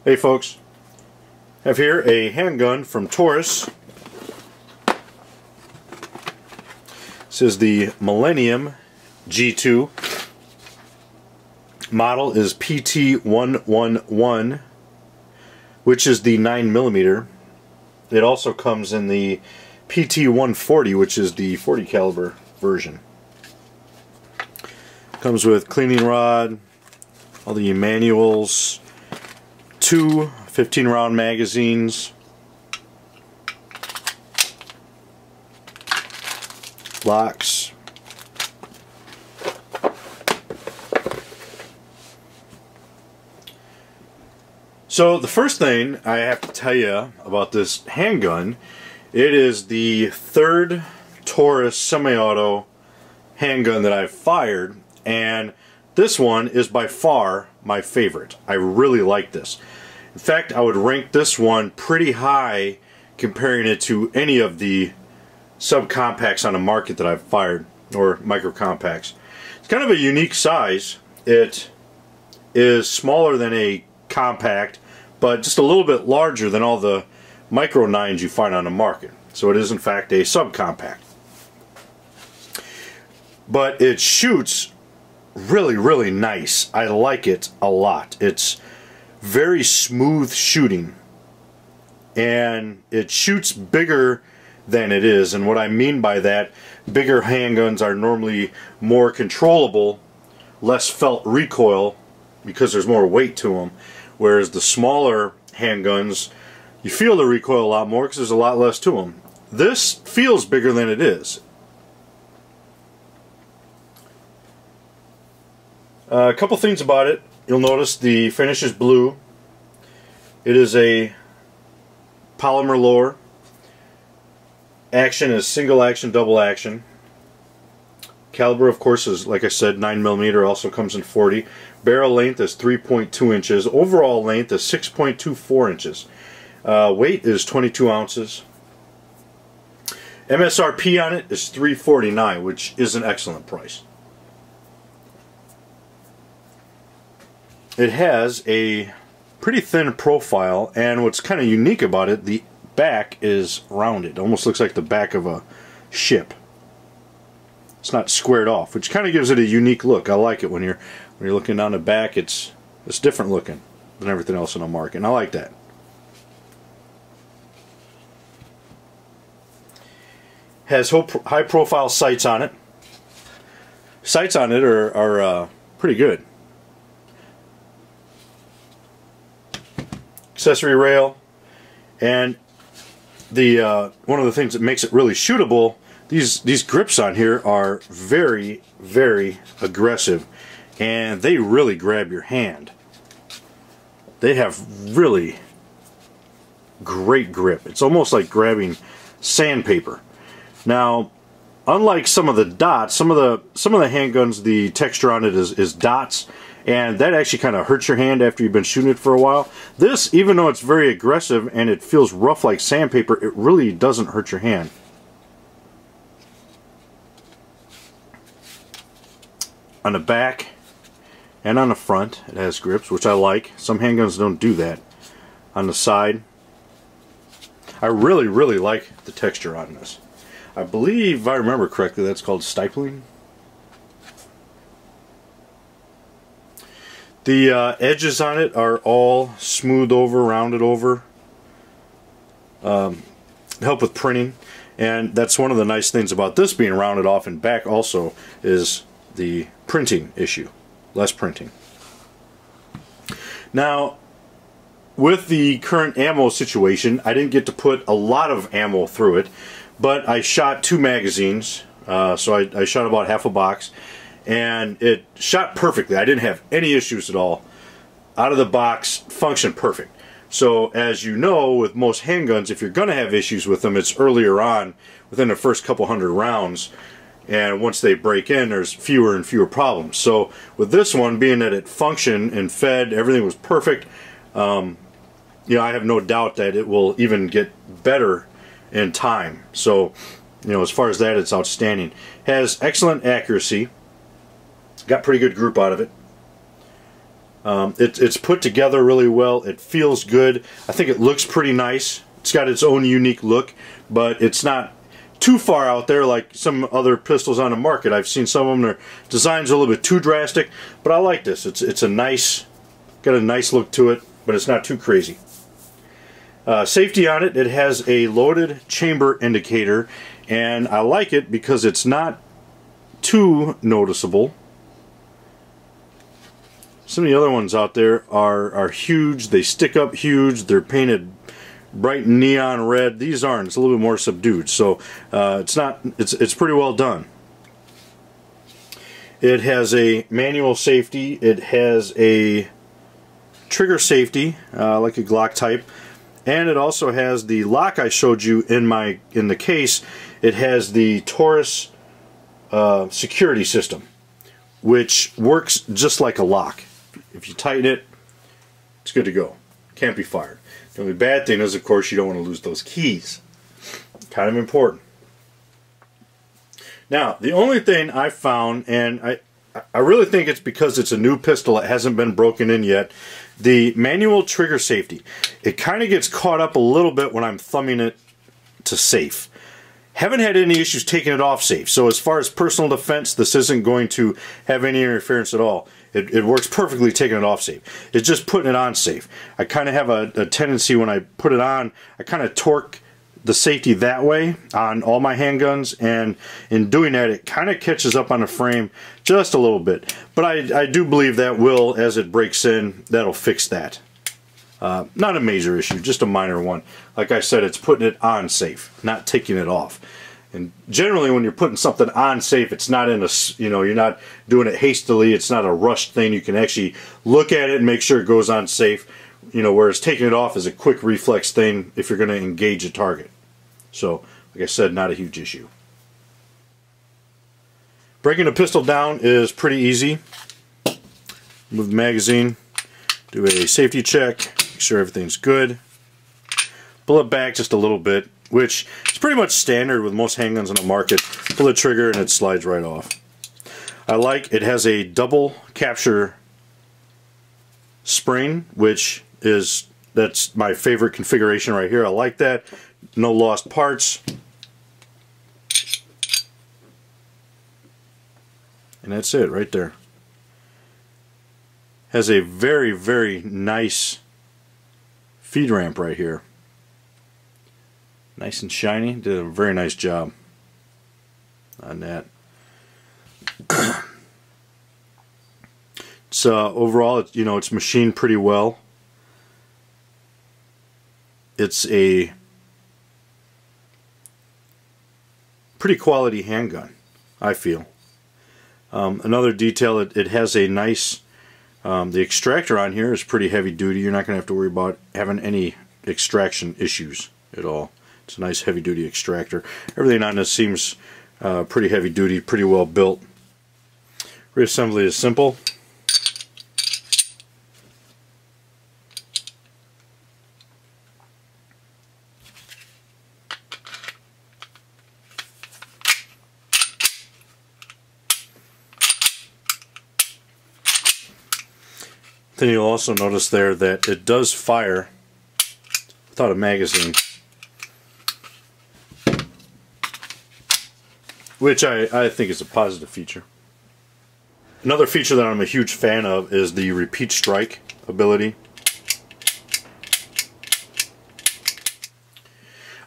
Hey folks, I have here a handgun from Taurus. This is the Millennium G2. Model is PT111, which is the 9mm. It also comes in the PT140, which is the 40 caliber version. Comes with cleaning rod, all the manuals, two 15-round magazines, locks, so the first thing I have to tell you about this handgun, it is the third Taurus semi-auto handgun that I've fired, and this one is by far my favorite. I really like this. In fact, I would rank this one pretty high comparing it to any of the subcompacts on the market that I've fired, or micro compacts. It's kind of a unique size. It is smaller than a compact, but just a little bit larger than all the micro 9s you find on the market. So it is in fact a subcompact. But it shoots really nice. I like it a lot. It's very smooth shooting, and it shoots bigger than it is. And what I mean by that, bigger handguns are normally more controllable, less felt recoil because there's more weight to them, whereas the smaller handguns, you feel the recoil a lot more because there's a lot less to them. This feels bigger than it is. A couple things about it. You'll notice the finish is blue. It is a polymer lower. Action is single action, double action. Caliber, of course, is, like I said, 9mm, also comes in 40. Barrel length is 3.2 inches. Overall length is 6.24 inches. Weight is 22 ounces. MSRP on it is $349, which is an excellent price. It has a pretty thin profile, and what's kind of unique about it, the back is rounded. It almost looks like the back of a ship. It's not squared off, which kind of gives it a unique look. I like it when you're looking down the back. It's different looking than everything else on the market, and I like that. Has high profile sights on it. Sights on it are pretty good. Accessory rail, and the one of the things that makes it really shootable, these grips on here are very aggressive, and they really grab your hand. They have really great grip. It's almost like grabbing sandpaper. Now, unlike some of the dots, some of the handguns, the texture on it is dots, and that actually kind of hurts your hand after you've been shooting it for a while. This, even though it's very aggressive and it feels rough like sandpaper, it really doesn't hurt your hand. On the back and on the front it has grips, which I like. Some handguns don't do that. On the side, I really like the texture on this. I believe, if I remember correctly, that's called stippling. The edges on it are all smoothed over, rounded over. Help with printing, and that's one of the nice things about this being rounded off and back also is the printing issue. Less printing. Now, with the current ammo situation, I didn't get to put a lot of ammo through it, but I shot 2 magazines, so I shot about half a box. And it shot perfectly. I didn't have any issues at all. Out of the box, functioned perfect. So as you know, with most handguns, if you're going to have issues with them, it's earlier on, within the first couple hundred rounds. And once they break in, there's fewer and fewer problems. So with this one, being that it functioned and fed, everything was perfect, you know, I have no doubt that it will even get better in time. So, you know, as far as that, it's outstanding. Has excellent accuracy. Got pretty good group out of it. It's put together really well. It feels good. I think it looks pretty nice. It's got its own unique look, but it's not too far out there like some other pistols on the market. I've seen some of them, their designs are a little bit too drastic, but I like this. It's a nice, got a nice look to it, but it's not too crazy. Safety on it, it has a loaded chamber indicator, and I like it because it's not too noticeable. Some of the other ones out there are huge. They stick up huge. They're painted bright neon red. These aren't. It's a little bit more subdued. So it's pretty well done. It has a manual safety. It has a trigger safety, like a Glock type, and it also has the lock I showed you in the case. It has the Taurus security system, which works just like a lock. If you tighten it, it's good to go. Can't be fired. The only bad thing is, of course, you don't want to lose those keys. Kind of important. Now, the only thing I found, and I really think it's because it's a new pistol, it hasn't been broken in yet, the manual trigger safety. It kind of gets caught up a little bit when I'm thumbing it to safe. Haven't had any issues taking it off safe. So as far as personal defense, this isn't going to have any interference at all. It works perfectly taking it off safe. It's just putting it on safe. I kind of have a tendency when I put it on, I kind of torque the safety that way on all my handguns, and in doing that it kind of catches up on the frame just a little bit. But I do believe that will, as it breaks in, that'll fix that. Not a major issue, just a minor one. Like I said, it's putting it on safe, not taking it off. And generally when you're putting something on safe, it's not in a, you're not doing it hastily, it's not a rushed thing. You can actually look at it and make sure it goes on safe. Whereas taking it off is a quick reflex thing if you're going to engage a target. So, like I said, not a huge issue. Breaking a pistol down is pretty easy. Move the magazine, do a safety check, make sure everything's good. Pull it back just a little bit, which is pretty much standard with most handguns on the market. Pull the trigger and it slides right off. I like it has a double capture spring, which that's my favorite configuration right here. I like that. No lost parts. And that's it right there. Has a very, very nice feed ramp right here. Nice and shiny. Did a very nice job on that. So overall, it's machined pretty well. It's a pretty quality handgun, I feel. Another detail, it has a nice, the extractor on here is pretty heavy duty. You're not going to have to worry about having any extraction issues at all. It's a nice heavy duty extractor. Everything on this seems pretty heavy duty, pretty well built. Reassembly is simple. Then you'll also notice there that it does fire without a magazine, which I think is a positive feature. Another feature that I'm a huge fan of is the repeat strike ability.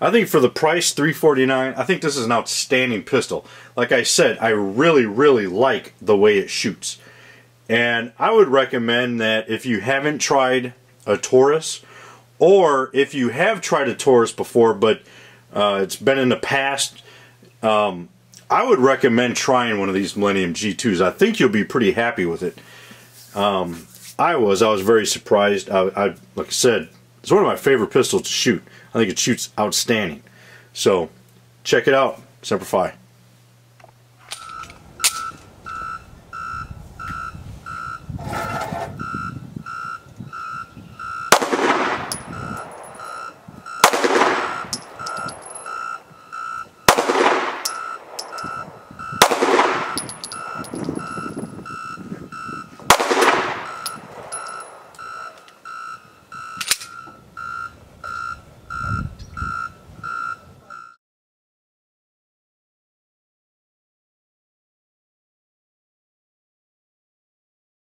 I think for the price, $349, I think this is an outstanding pistol. Like I said, I really, really like the way it shoots. And I would recommend that if you haven't tried a Taurus, or if you have tried a Taurus before but it's been in the past, I would recommend trying one of these Millennium G2s. I think you'll be pretty happy with it. I was very surprised. Like I said, it's one of my favorite pistols to shoot. I think it shoots outstanding. So check it out. Semper Fi.